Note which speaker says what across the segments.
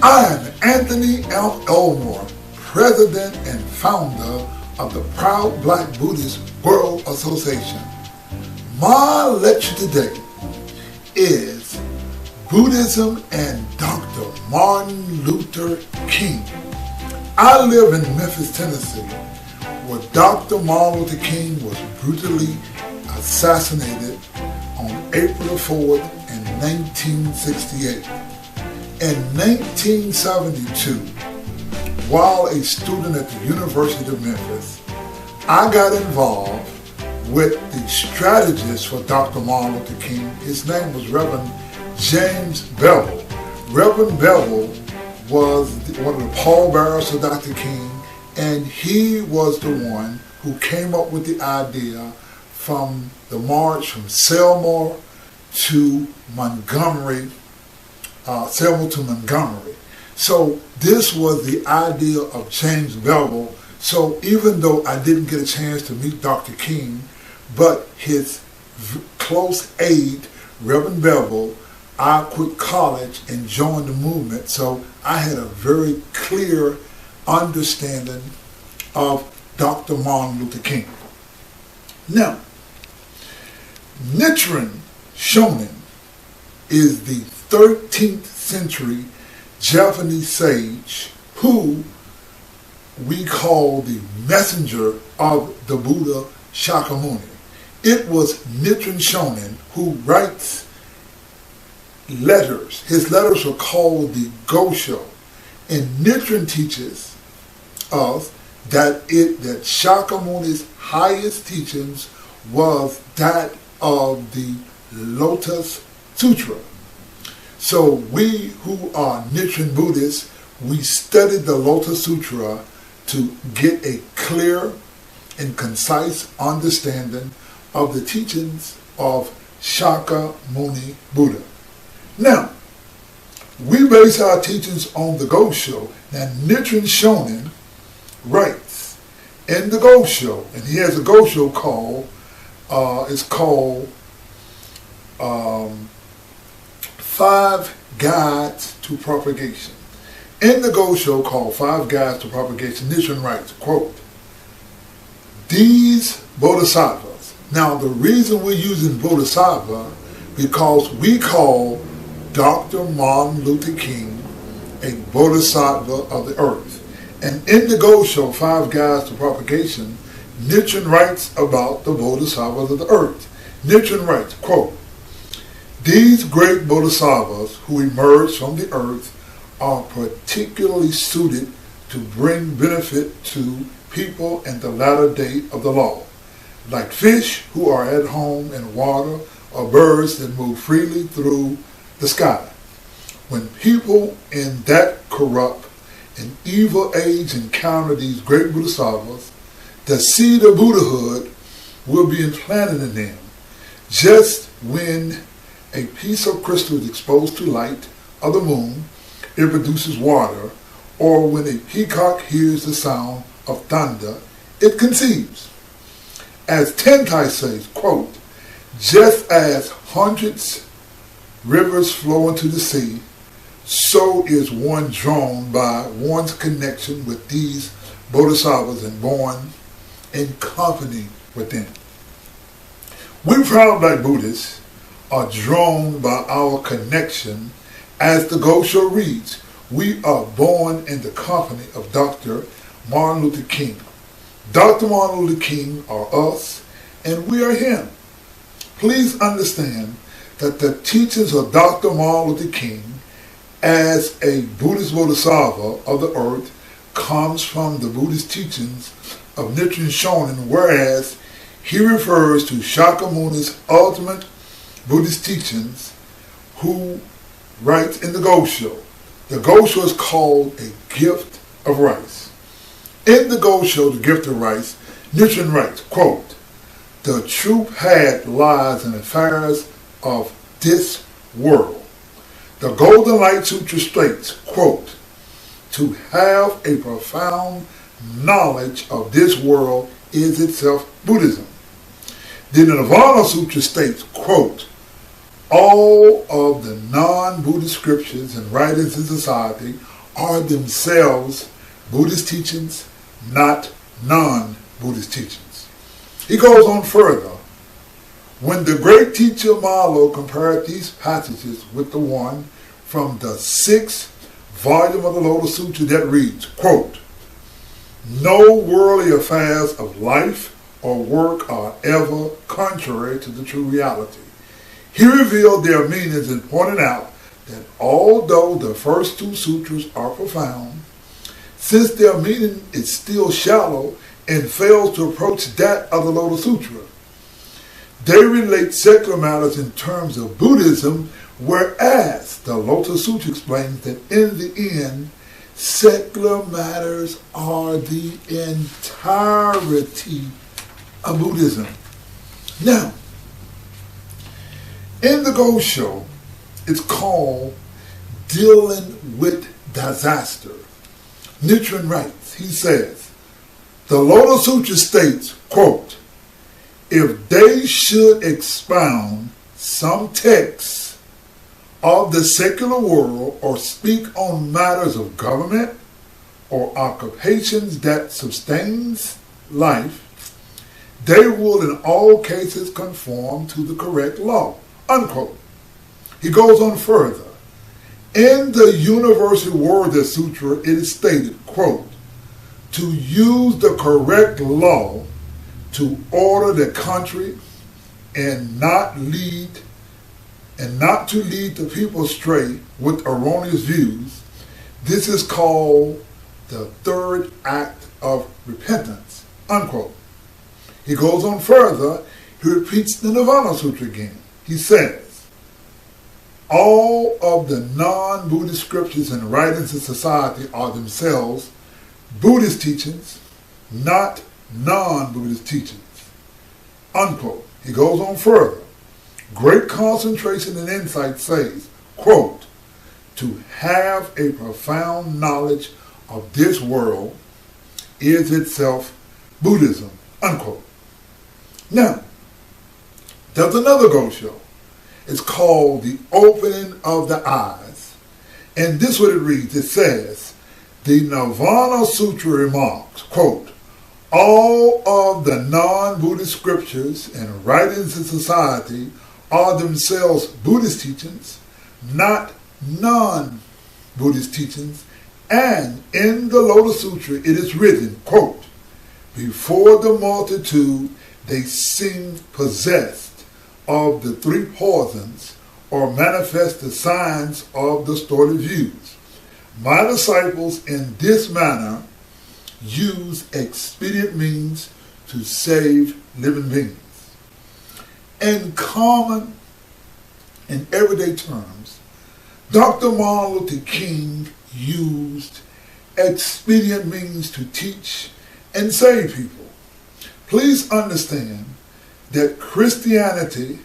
Speaker 1: I am Anthony L. Elmore, President and Founder of the proud Black Buddhist World Association. My lecture today is Buddhism and Dr. Martin Luther King. I live in Memphis, Tennessee, where Dr. Martin Luther King was brutally assassinated on April 4th in 1968. In 1972, while a student at the University of Memphis, I got involved with the strategist for Dr. Martin Luther King. His name was Reverend James Bevel. Reverend Bevel was one of the pallbearers of Dr. King, and he was the one who came up with the idea from the march from Selma to Montgomery. So this was the idea of James Bevel. So even though I didn't get a chance to meet Dr. King, but his close aide, Reverend Bevel, I quit college and joined the movement. So I had a very clear understanding of Dr. Martin Luther King. Now, Nichiren is the 13th century Japanese sage who we call the messenger of the Buddha Shakyamuni. It was Nichiren who writes letters. His letters were called the Gosho. And Nichiren teaches us that Shakyamuni's highest teachings was that of the Lotus Sutra. So we who are Nichiren Buddhists, we studied the Lotus Sutra to get a clear and concise understanding of the teachings of Shakyamuni Buddha. Now, we base our teachings on the Gosho. Now, Nichiren writes in the Gosho, and he has a Gosho called, it's called 5 Guides to Propagation. In the Gosho called 5 Guides to Propagation, Nichiren writes, quote, these Bodhisattvas. Now, the reason we're using Bodhisattva because we call Dr. Martin Luther King a Bodhisattva of the earth. And in the Gosho, 5 Guides to Propagation, Nichiren writes about the Bodhisattvas of the earth. Nichiren writes, quote, these great Bodhisattvas who emerged from the earth are particularly suited to bring benefit to people in the latter day of the law, like fish who are at home in water or birds that move freely through the sky. When people in that corrupt and evil age encounter these great Bodhisattvas, the seed of Buddhahood will be implanted in them. Just when a piece of crystal is exposed to light of the moon, it produces water, or when a peacock hears the sound of thunder, it conceives. As Tentai says, quote, just as hundreds rivers flow into the sea, so is one drawn by one's connection with these Bodhisattvas and born in company with them. We proud Black Buddhists are drawn by our connection. As the Gosho reads, we are born in the company of Dr. Martin Luther King. Dr. Martin Luther King are us, and we are him. Please understand that the teachings of Dr. Martin Luther King as a Buddhist Bodhisattva of the earth comes from the Buddhist teachings of Nichiren, whereas he refers to Shakyamuni's ultimate Buddhist teachings, who writes in the Gosho. The Gosho is called a gift of rice. In the Gosho, the gift of rice, Nichiren writes, quote, the true path lies in the affairs of this world. The Golden Light Sutra states, quote, to have a profound knowledge of this world is itself Buddhism. Then the Nirvana Sutra states, quote, all of the non-Buddhist scriptures and writings in society are themselves Buddhist teachings, not non-Buddhist teachings. He goes on further. When the great teacher Malo compared these passages with the one from the 6th volume of the Lotus Sutra that reads, quote, "No worldly affairs of life or work are ever contrary to the true reality." He revealed their meanings and pointed out that although the first 2 sutras are profound, since their meaning is still shallow and fails to approach that of the Lotus Sutra, they relate secular matters in terms of Buddhism, whereas the Lotus Sutra explains that in the end, secular matters are the entirety of Buddhism. Now, in the Go Show, it's called Dealing with Disaster. Nichiren writes, he says, the Lotus Sutra states, quote, "If they should expound some texts of the secular world or speak on matters of government or occupations that sustains life, they will in all cases conform to the correct law," unquote. He goes on further. In the Universal World Sutra, it is stated, quote, "To use the correct law to order the country and not to lead the people astray with erroneous views, this is called the 3rd act of repentance," unquote. He goes on further. He repeats the Nirvana Sutra again. He says, "All of the non-Buddhist scriptures and writings in society are themselves Buddhist teachings, not non-Buddhist teachings," unquote. He goes on further. Great concentration and insight says, quote, "To have a profound knowledge of this world is itself Buddhism," unquote. Now, there's another Go Show. It's called The Opening of the Eyes. And this is what it reads. It says, the Nirvana Sutra remarks, quote, "All of the non-Buddhist scriptures and writings in society are themselves Buddhist teachings, not non-Buddhist teachings, and in the Lotus Sutra it is written, quote, "Before the multitude they seemed possessed of the 3 poisons or manifest the signs of distorted views. My disciples in this manner use expedient means to save living beings." In common and everyday terms, Dr. Martin Luther King used expedient means to teach and save people. Please understand that Christianity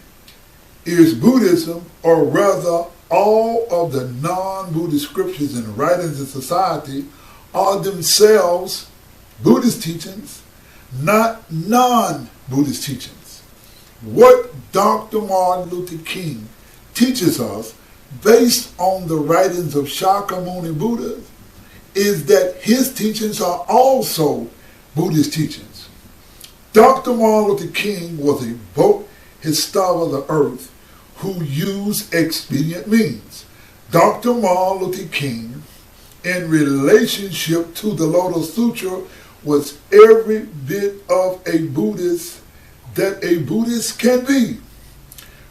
Speaker 1: is Buddhism, or rather all of the non-Buddhist scriptures and writings in society are themselves Buddhist teachings, not non-Buddhist teachings. What Dr. Martin Luther King teaches us, based on the writings of Shakyamuni Buddha, is that his teachings are also Buddhist teachings. Dr. Martin Luther King was a Bodhisattva of the earth who used expedient means. Dr. Martin Luther King, in relationship to the Lotus Sutra, was every bit of a Buddhist that a Buddhist can be.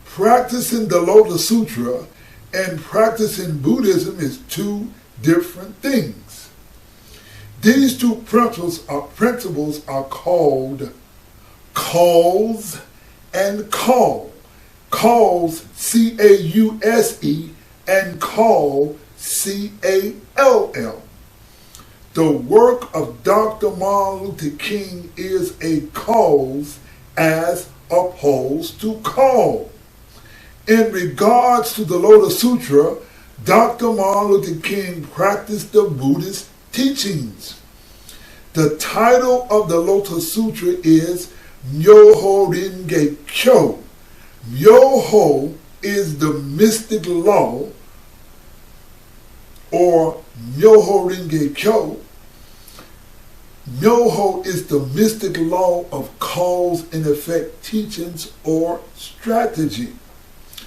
Speaker 1: Practicing the Lotus Sutra and practicing Buddhism is 2 different things. These 2 principles are called cause and call. Cause, C-A-U-S-E, and call, C-A-L-L. The work of Dr. Martin Luther King is a cause as opposed to call. In regards to the Lotus Sutra, Dr. Martin Luther King practiced the Buddhist teachings. The title of the Lotus Sutra is Myoho Renge Kyo. Myoho is the mystic law or Myoho Renge Kyo, Myoho is the mystic law of cause and effect teachings or strategy.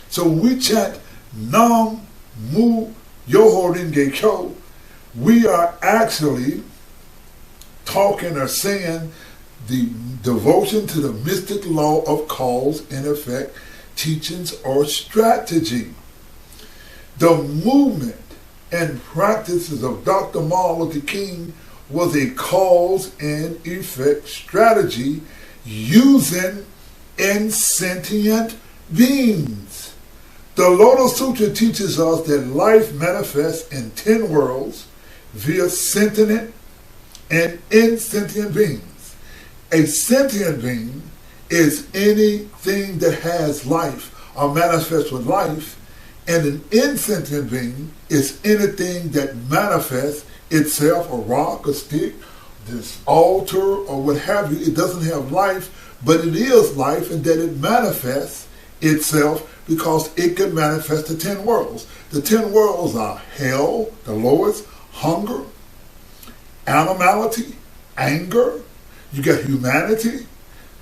Speaker 1: So when we chant Nam Mu Myoho Renge Kyo, we are actually talking or saying the devotion to the mystic law of cause and effect teachings or strategy. The movement and practices of Dr. Martin Luther King was a cause and effect strategy using insentient beings. The Lotus Sutra teaches us that life manifests in 10 worlds via sentient and insentient beings. A sentient being is anything that has life or manifests with life, and an insentient being is anything that manifests itself, a rock, a stick, this altar, or what have you. It doesn't have life, but it is life, and that it manifests itself because it can manifest the 10 worlds. The 10 worlds are hell, the lowest, hunger, animality, anger, you got humanity,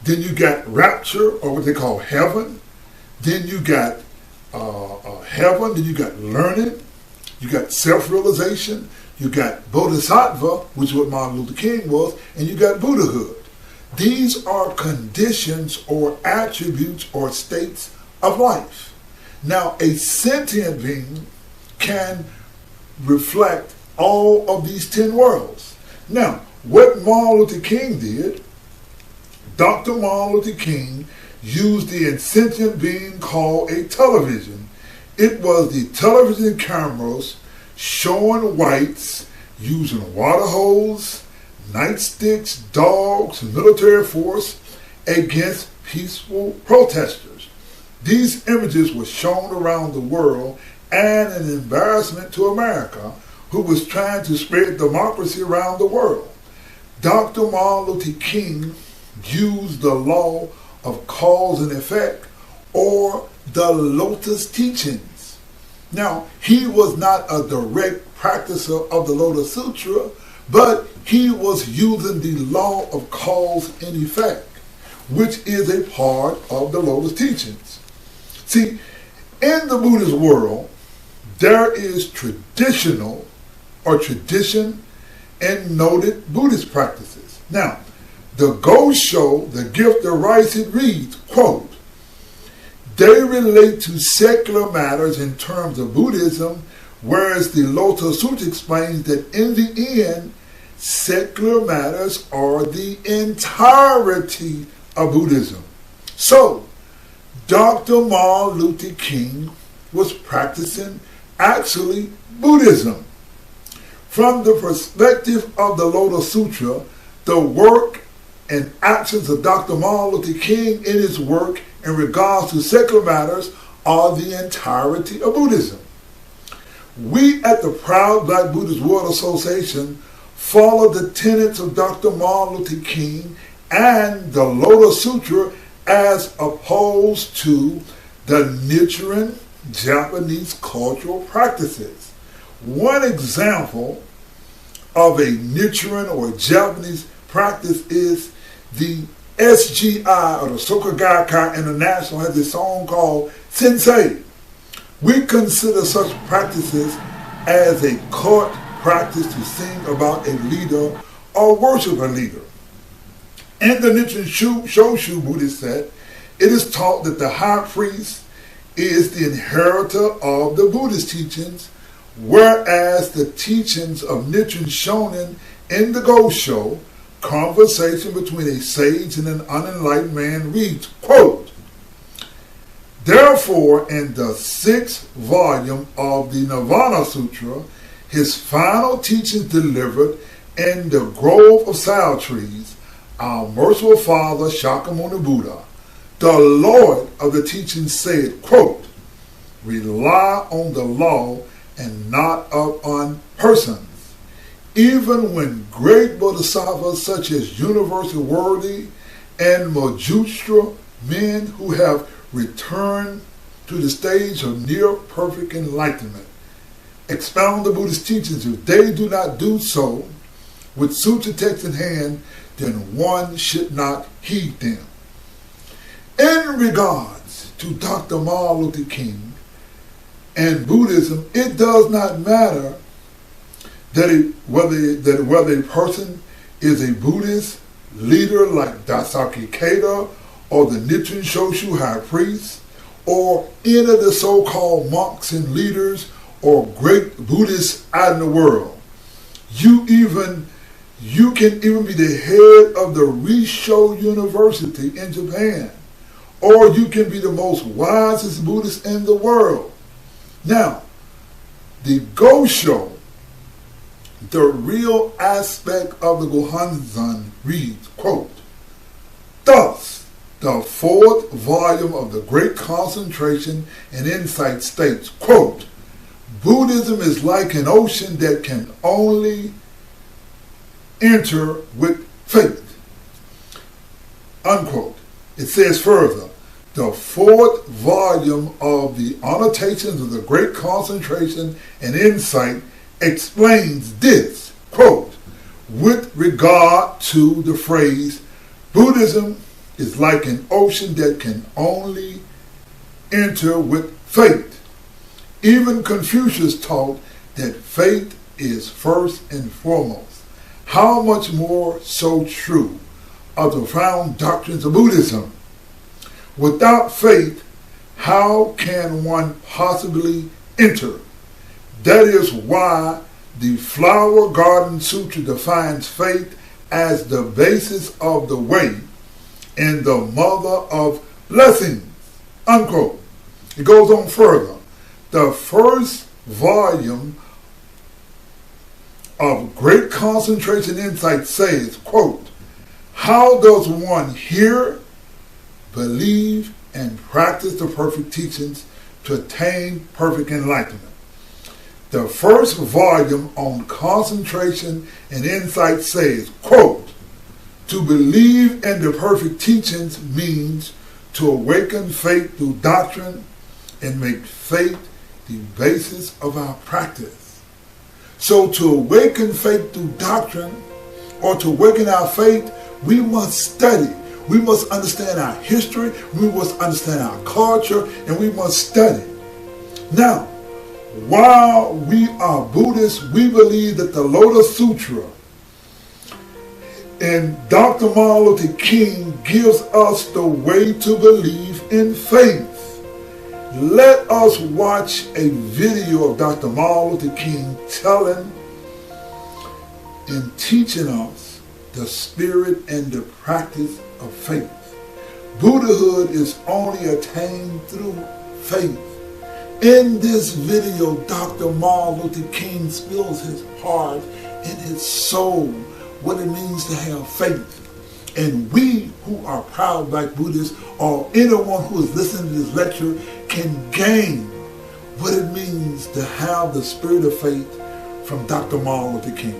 Speaker 1: then you got rapture, or what they call heaven, then you got heaven, then you got learning, you got self-realization, you got Bodhisattva, which is what Martin Luther King was, and you got Buddhahood. These are conditions or attributes or states of life. Now, a sentient being can reflect all of these 10 worlds. Now, what Martin Luther King did, Dr. Martin Luther King used the insentient being called a television. It was the television cameras showing whites using water hose, nightsticks, dogs, and military force against peaceful protesters. These images were shown around the world and an embarrassment to America, who was trying to spread democracy around the world. Dr. Martin Luther King used the law of cause and effect, or the Lotus teachings. Now, he was not a direct practicer of the Lotus Sutra, but he was using the law of cause and effect, which is a part of the Lotus teachings. See, in the Buddhist world, there is traditional or tradition and noted Buddhist practices. Now, the Gosho, the gift of rice, it reads, quote, they relate to secular matters in terms of Buddhism, whereas the Lotus Sutra explains that in the end, secular matters are the entirety of Buddhism. So, Dr. Martin Luther King was practicing actually Buddhism. From the perspective of the Lotus Sutra, the work and actions of Dr. Martin Luther King in his work in regards to secular matters are the entirety of Buddhism. We at the proud Black Buddhist World Association follow the tenets of Dr. Martin Luther King and the Lotus Sutra as opposed to the Nichiren Japanese cultural practices. One example of a Nichiren or Japanese practice is the SGI, or the Soka Gakkai International, has a song called Sensei. We consider such practices as a court practice to sing about a leader or worship a leader. In the Nichiren Shoshu Buddhist set, it is taught that the high priest is the inheritor of the Buddhist teachings, whereas the teachings of Nichiren Shonin in the Gosho, conversation between a sage and an unenlightened man, reads, quote, therefore, in the 6th volume of the Nirvana Sutra, his final teachings delivered in the grove of sal trees, our merciful father Shakyamuni Buddha, the Lord of the teachings, said, quote, rely on the law and not upon persons. Even when great Bodhisattvas such as Universal Worthy and Majustra, men who have returned to the stage of near perfect enlightenment, expound the Buddhist teachings, if they do not do so with sutra text in hand, then one should not heed them. In regards to Dr. Martin Luther King and Buddhism, it does not matter whether a person is a Buddhist leader like Daisaki Keita or the Nichiren Shoshu High Priest, or any of the so-called monks and leaders or great Buddhists out in the world. You can even be the head of the Risho University in Japan, or you can be the most wisest Buddhist in the world. Now, the Gosho, the real aspect of the Gohanzan reads, quote, "Thus, the fourth volume of the Great Concentration and Insight states, quote, Buddhism is like an ocean that can only enter with faith," unquote. It says further, the fourth volume of the Annotations of the Great Concentration and Insight explains this, quote, with regard to the phrase, Buddhism is like an ocean that can only enter with faith. Even Confucius taught that faith is first and foremost. How much more so true of the profound doctrines of Buddhism? Without faith, how can one possibly enter? That is why the Flower Garden Sutra defines faith as the basis of the way and the mother of blessings, unquote. It goes on further. The first volume of Great Concentration Insight says, quote, how does one hear, believe, and practice the perfect teachings to attain perfect enlightenment? The first volume on concentration and insight says, quote, to believe in the perfect teachings means to awaken faith through doctrine and make faith the basis of our practice. So to awaken faith through doctrine, or to awaken our faith, we must study. We must understand our history, we must understand our culture, and we must study. Now, while we are Buddhists, we believe that the Lotus Sutra and Dr. Martin Luther King gives us the way to believe in faith. Let us watch a video of Dr. Martin Luther King telling and teaching us the spirit and the practice of faith. Buddhahood is only attained through faith. In this video, Dr. Martin Luther King spills his heart and his soul, what it means to have faith. And we who are proud Black Buddhists, or anyone who is listening to this lecture, can gain what it means to have the spirit of faith from Dr. Martin Luther King.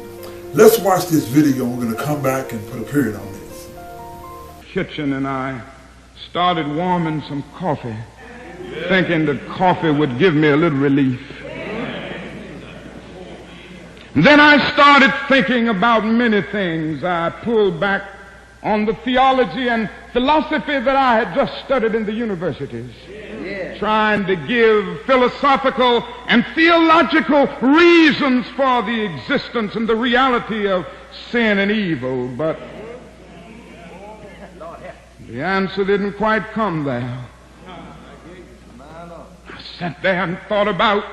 Speaker 1: Let's watch this video, and we're going to come back and put a period on this.
Speaker 2: Kitchen and I started warming some coffee, thinking that coffee would give me a little relief. Then I started thinking about many things. I pulled back on the theology and philosophy that I had just studied in the universities, trying to give philosophical and theological reasons for the existence and the reality of sin and evil. But the answer didn't quite come there. I sat there and thought about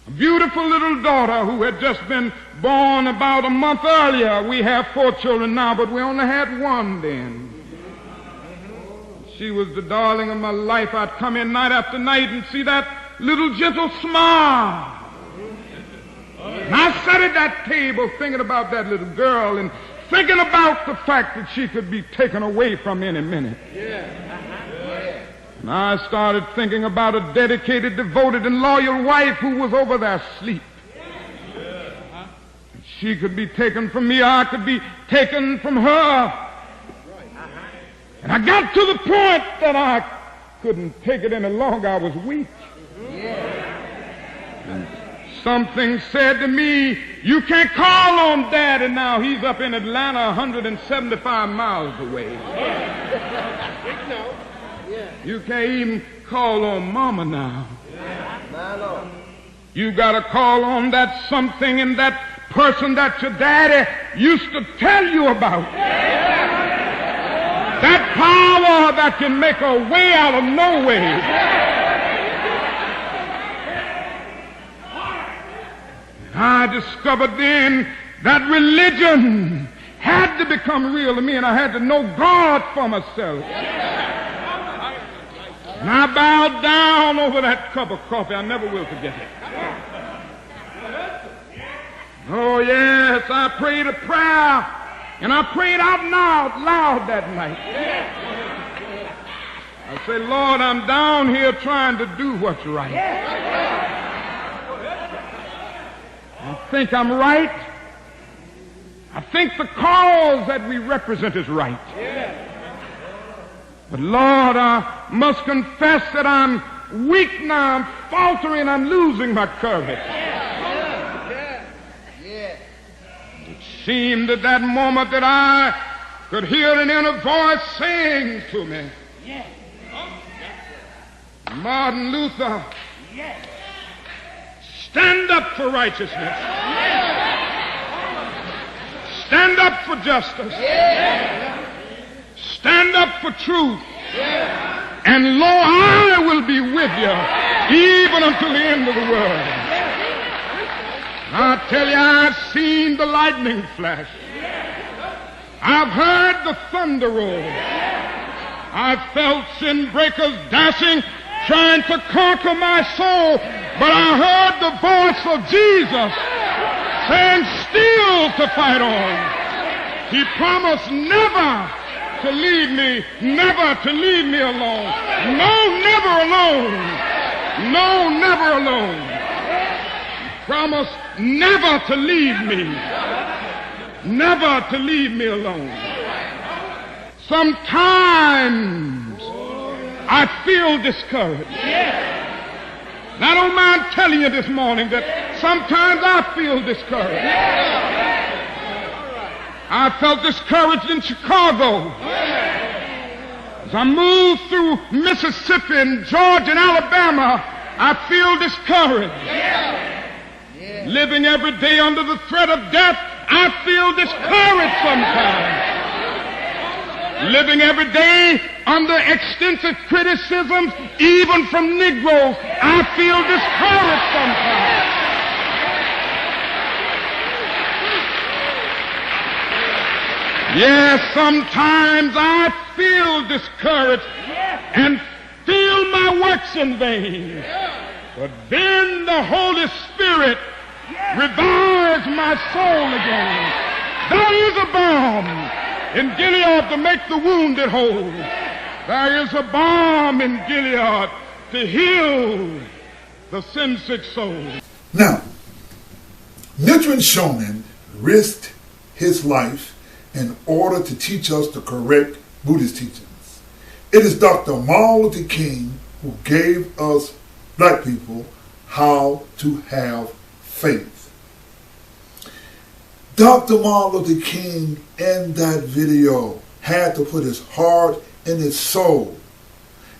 Speaker 2: a beautiful little daughter who had just been born about a month earlier. We have 4 children now, but we only had 1 then. She was the darling of my life. I'd come in night after night and see that little gentle smile. And I sat at that table thinking about that little girl and thinking about the fact that she could be taken away from any minute. And I started thinking about a dedicated, devoted, and loyal wife who was over there asleep. She could be taken from me, or I could be taken from her. And I got to the point that I couldn't take it any longer. I was weak. And something said to me, you can't call on Daddy now. He's up in Atlanta 175 miles away. You can't even call on Mama now. You got to call on that something and that person that your daddy used to tell you about. That power that can make a way out of no way. I discovered then that religion had to become real to me, and I had to know God for myself. And I bowed down over that cup of coffee. I never will forget it. Oh, yes, I prayed a prayer, and I prayed out loud that night. I said, Lord, I'm down here trying to do what's right. I think I'm right. I think the cause that we represent is right. But Lord, I must confess that I'm weak now, I'm faltering, I'm losing my courage. It seemed at that moment that I could hear an inner voice saying to me, Martin Luther, stand up for righteousness. Stand up for justice. Stand up for truth. And lo, I will be with you even until the end of the world. I tell you, I've seen the lightning flash. I've heard the thunder roll. I've felt sin breakers dashing, trying to conquer my soul. But I heard the voice of Jesus saying, still to fight on. He promised never to leave me, never to leave me alone. No, never alone. No, never alone. He promised never to leave me. Never to leave me alone. Sometimes I feel discouraged. And I don't mind telling you this morning that sometimes I feel discouraged. I felt discouraged in Chicago. As I moved through Mississippi and Georgia and Alabama, I feel discouraged. Living every day under the threat of death, I feel discouraged sometimes. Living every day under extensive criticisms, even from Negroes, I feel discouraged sometimes. Yes, sometimes I feel discouraged and feel my works in vain. But then the Holy Spirit revives my soul again. There is a balm in Gilead to make the wounded whole. There is a balm in Gilead to heal the sin-sick soul.
Speaker 1: Now, Nichiren risked his life in order to teach us the correct Buddhist teachings. It is Dr. Martin Luther King who gave us black people how to have faith. Dr. Martin Luther King in that video had to put his heart and his soul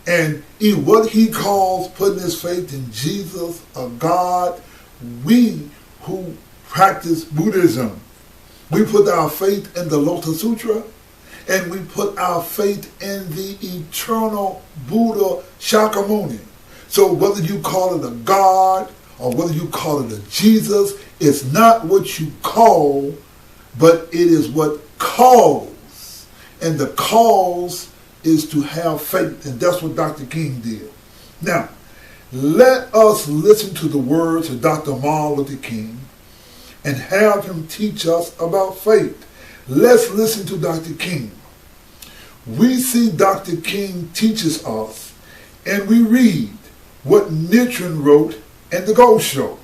Speaker 1: and in what he calls putting his faith in Jesus, a God. We who practice Buddhism, we put our faith in the Lotus Sutra, and we put our faith in the eternal Buddha Shakyamuni. So whether you call it a God or whether you call it a Jesus, it's not what you call, but it is what calls. And the cause is to have faith, and that's what Dr. King did. Now, let us listen to the words of Dr. Martin Luther King and have him teach us about faith. Let's listen to Dr. King. We see Dr. King teaches us, and we read what Nichiren wrote in the Gosho,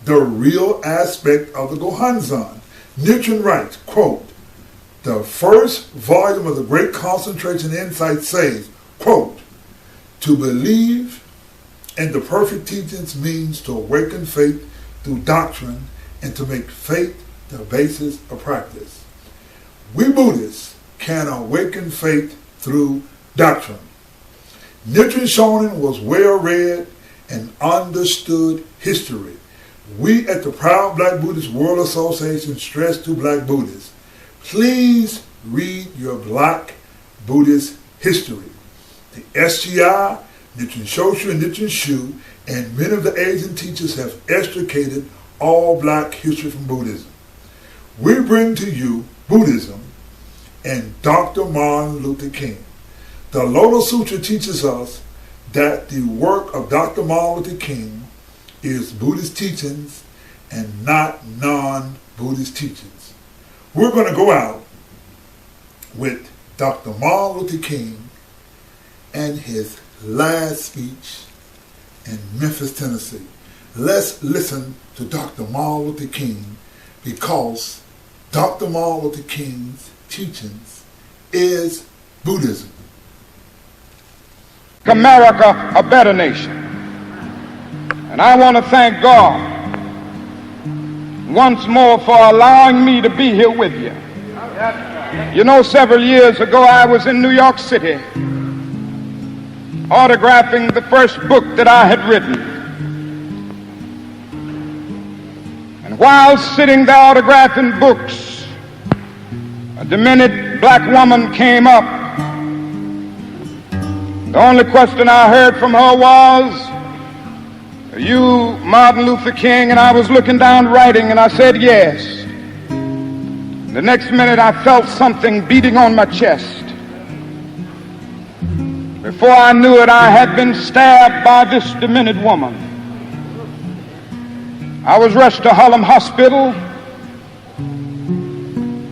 Speaker 1: the real aspect of the Gohanzan. Nichiren writes, quote, the first volume of the Great Concentration Insight says, quote, to believe in the perfect teachings means to awaken faith through doctrine and to make faith the basis of practice. We Buddhists can awaken faith through doctrine. Nichiren was well-read and understood history. We at the Proud Black Buddhist World Association stress to Black Buddhists, please read your Black Buddhist history. The SGI, Nichiren Shoshu and Nichiren Shu, and many of the Asian teachers have extricated all Black history from Buddhism. We bring to you Buddhism and Dr. Martin Luther King. The Lotus Sutra teaches us that the work of Dr. Martin Luther King is Buddhist teachings and not non-Buddhist teachings. We're going to go out with Dr. Martin Luther King and his last speech in Memphis, Tennessee. Let's listen to Dr. Martin Luther King, because Dr. Martin Luther King's teachings is Buddhism.
Speaker 2: America a better nation. And I want to thank God once more for allowing me to be here with you. You know, several years ago I was in New York City autographing the first book that I had written. And while sitting there autographing books, a demented black woman came up. The only question I heard from her was, "Are you Martin Luther King?" And I was looking down writing, and I said yes. The next minute I felt something beating on my chest. Before I knew it, I had been stabbed by this demented woman. I was rushed to Harlem Hospital.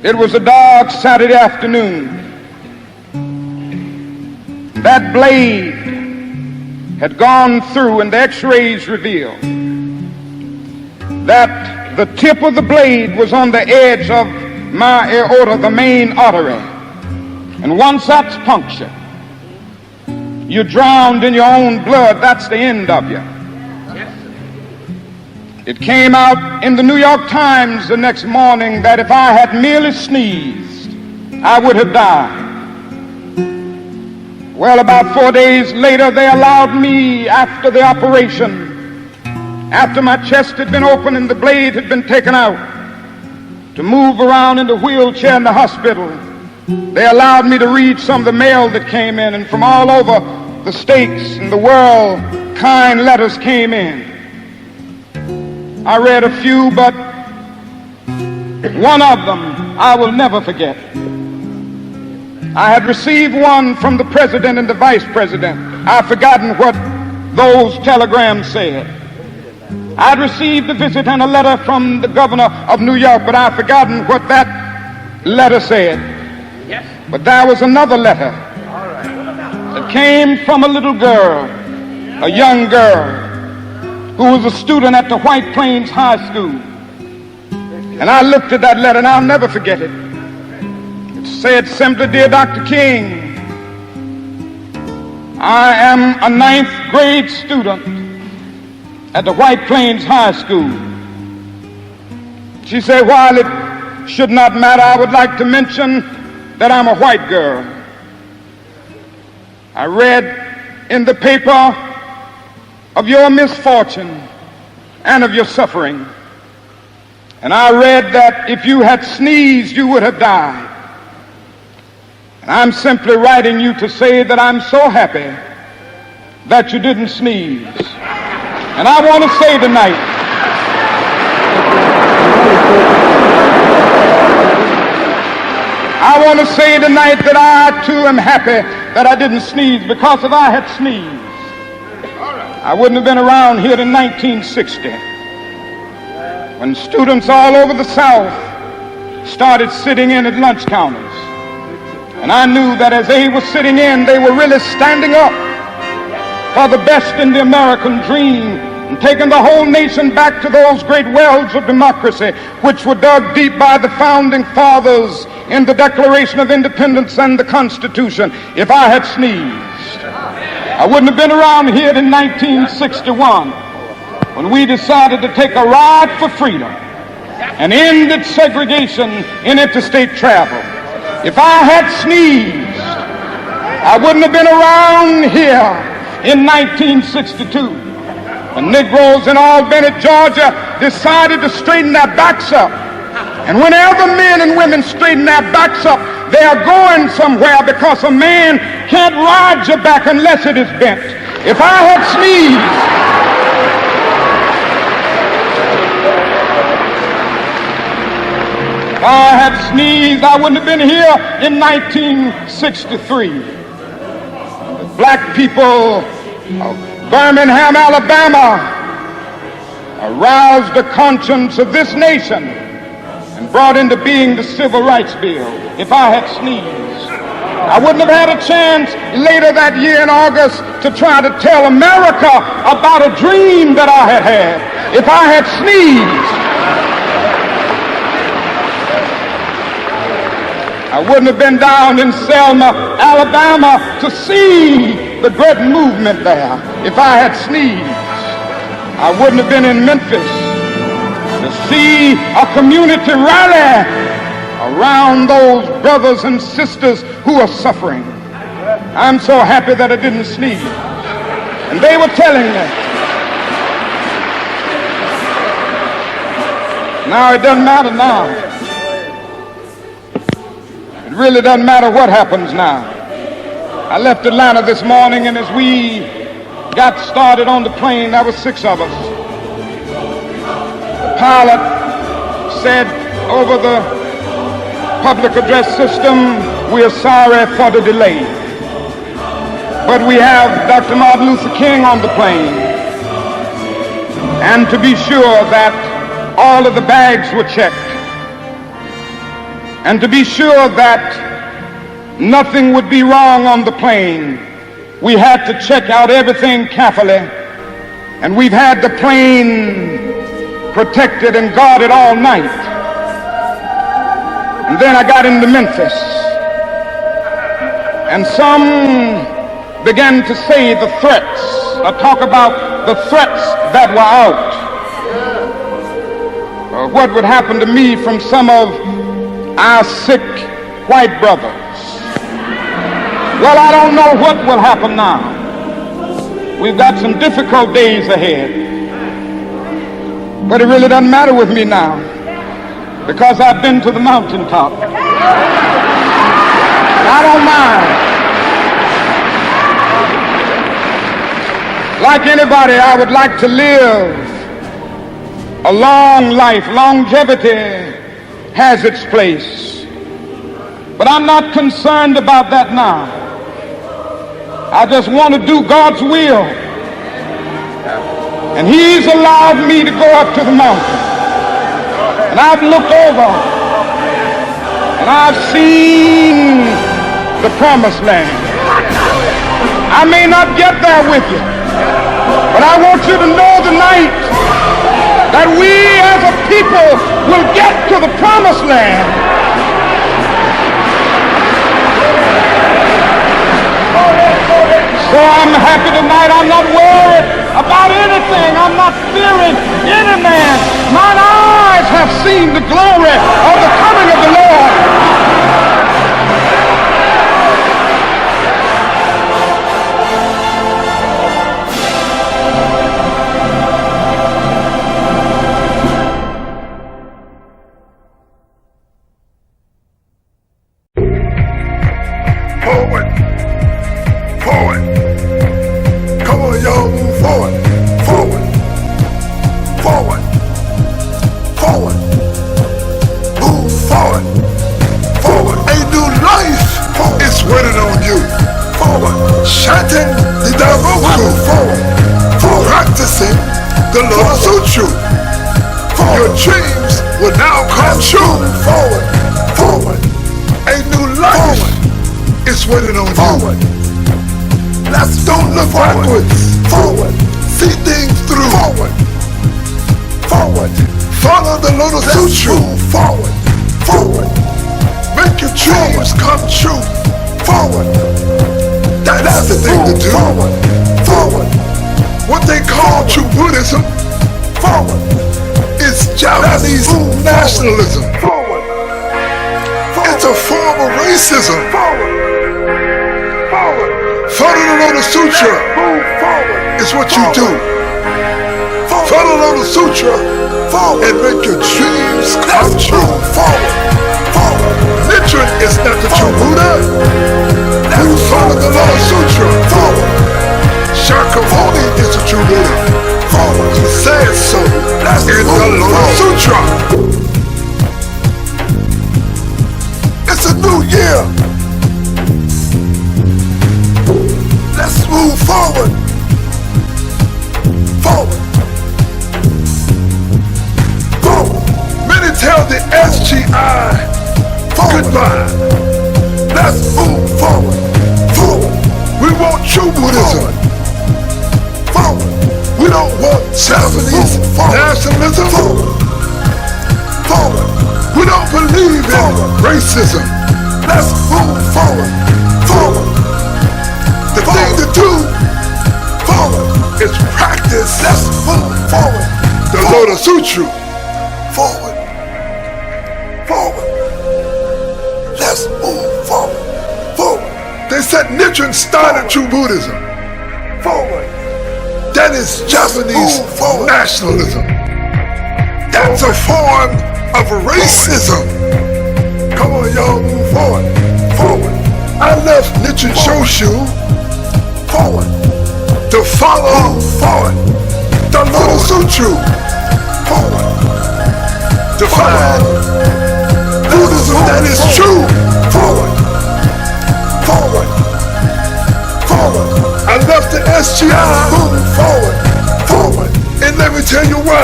Speaker 2: It was a dark Saturday afternoon. That blade had gone through, and the x-rays revealed that the tip of the blade was on the edge of my aorta, the main artery. And once that's punctured, you're drowned in your own blood. That's the end of you. It came out in the New York Times the next morning that if I had merely sneezed, I would have died. Well, about 4 days later, they allowed me, after the operation, after my chest had been opened and the blade had been taken out, to move around in the wheelchair in the hospital. They allowed me to read some of the mail that came in, and from all over the states and the world, kind letters came in. I read a few, but one of them I will never forget. I had received one from the president and the vice president. I've forgotten what those telegrams said. I'd received a visit and a letter from the governor of New York, but I've forgotten what that letter said. Yes. But there was another letter that came from a little girl, a young girl, who was a student at the White Plains High School. And I looked at that letter, and I'll never forget it. It said simply, "Dear Dr. King, I am a 9th grade student at the White Plains High School." She said, "While it should not matter, I would like to mention that I'm a white girl. I read in the paper of your misfortune and of your suffering. And I read that if you had sneezed, you would have died. And I'm simply writing you to say that I'm so happy that you didn't sneeze." And I want to say tonight, that I too am happy that I didn't sneeze, because if I had sneezed, I wouldn't have been around here in 1960, when students all over the South started sitting in at lunch counters. And I knew that as they were sitting in, they were really standing up for the best in the American dream and taking the whole nation back to those great wells of democracy which were dug deep by the founding fathers in the Declaration of Independence and the Constitution. If I had sneezed, I wouldn't have been around here in 1961. when we decided to take a ride for freedom and ended segregation in interstate travel. If I had sneezed, I wouldn't have been around here in 1962. The Negroes in Albany, Georgia, decided to straighten their backs up. And whenever men and women straighten their backs up, they are going somewhere, because a man can't ride your back unless it is bent. If I had sneezed, I wouldn't have been here in 1963. Black people of Birmingham, Alabama, aroused the conscience of this nation and brought into being the Civil Rights Bill. If I had sneezed, I wouldn't have had a chance later that year in August to try to tell America about a dream that I had had. If I had sneezed, I wouldn't have been down in Selma, Alabama to see the great movement there. If I had sneezed, I wouldn't have been in Memphis to see a community rally around those brothers and sisters who are suffering. I'm so happy that I didn't sneeze. And they were telling me, now it doesn't matter now. It really doesn't matter what happens now. I left Atlanta this morning, and as we got started on the plane, there were 6 of us. The pilot said over the public address system, "We are sorry for the delay, but we have Dr. Martin Luther King on the plane, and to be sure that all of the bags were checked, and to be sure that nothing would be wrong on the plane, we had to check out everything carefully, and we've had the plane protected and guarded all night." And then I got into Memphis, and some began to say the threats, or talk about the threats that were out, what would happen to me from some of our sick white brothers. Well, I don't know what will happen now. We've got some difficult days ahead. But it really doesnto matter with me now, because I've been to the mountaintop. I don't mind. Like anybody, I would like to live a long life. Longevity has its place. But I'm not concerned about that now. I just want to do God's will. And He's allowed me to go up to the mountain. And I've looked over, and I've seen the promised land. I may not get there with you, but I want you to know tonight that we as a people will get to the promised land. So I'm happy tonight. I'm not worried about anything. I'm not fearing any man. Mine eyes have seen the glory of the coming of the Lord.
Speaker 1: Your dreams will now come true. Forward, forward. A new life is waiting on you. Let's don't look backwards. Forward. See things through. Forward, forward. Follow the Lotus Sutra. Forward, forward. Make your dreams come true. Forward. That's the thing to do. Forward, forward. What they call true Buddhism Forward. It's Japanese nationalism. Forward. It's a form of racism. Forward. Forward. Follow the Lotus Sutra. Move forward. It's what you do. Follow the Lotus Sutra and make your dreams come true. Forward. Nichiren is not the true Buddha. You follow the Lotus Sutra. Forward. Shakyamuni is the true Buddha. Forward. He says so in the Lotus Sutra. It's a new year. Let's move forward. Forward. Many tell the SGI goodbye. Let's move forward. Forward. We want true Buddhism. Forward. We don't want Japanese nationalism. Forward. We don't believe in racism. Let's move forward. The thing to do is practice. Let's move forward. The Lotus Sutra. Forward. Let's move forward. They said Nichiren started true Buddhism. Forward. That is Japanese nationalism. That's a form of racism. Come on, y'all, move forward. I left Nichiren Shoshu forward to follow the Lotus Sutra. Forward. To find Buddhism that is true. Forward. I left the SGI. Move forward. And let me tell you why.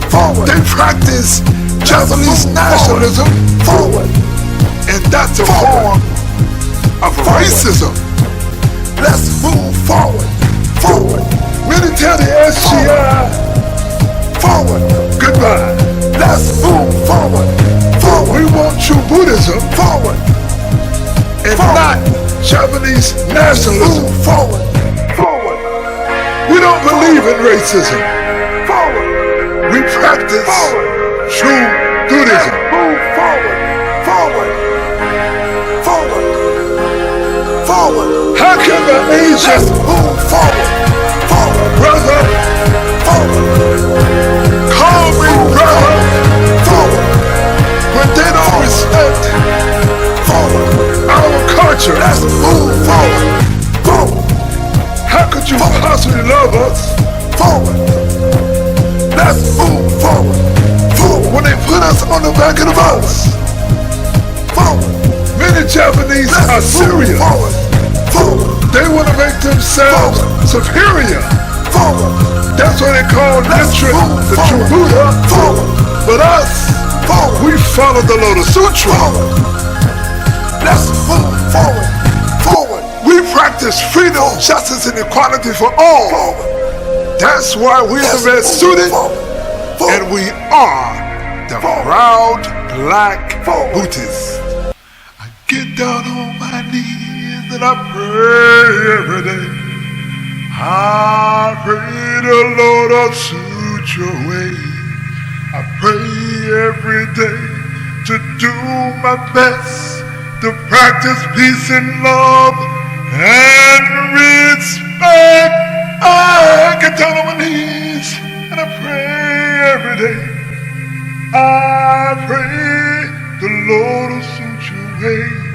Speaker 1: Forward. They practice Japanese nationalism. Forward. And that's a form of racism. Let's move forward. Many tell the SGI forward. Goodbye. Let's move forward. We want true Buddhism. Forward. And not Japanese nationalism. Forward. We don't believe in racism. Forward. We practice true Buddhism. Move forward. How can the Asians move forward? Brother. Call me brother. But they don't respect our culture. Let's move forward. How could you possibly love us? Let's move forward. When they put us on the back of the bus. Many Japanese are serious. They want to make themselves superior. That's why they call Nichiren the true Buddha. But us, we follow the Lotus Sutra. Let's move forward. We practice freedom, justice, and equality for all. That's why we're the best suited, and we are the proud Black Buddhists. I get down on my knees and I pray every day. I pray the Lotus Sutra way. I pray every day to do my best to practice peace and love and respect. I get down on my knees and I pray every day. I pray the Lotus Sutra way.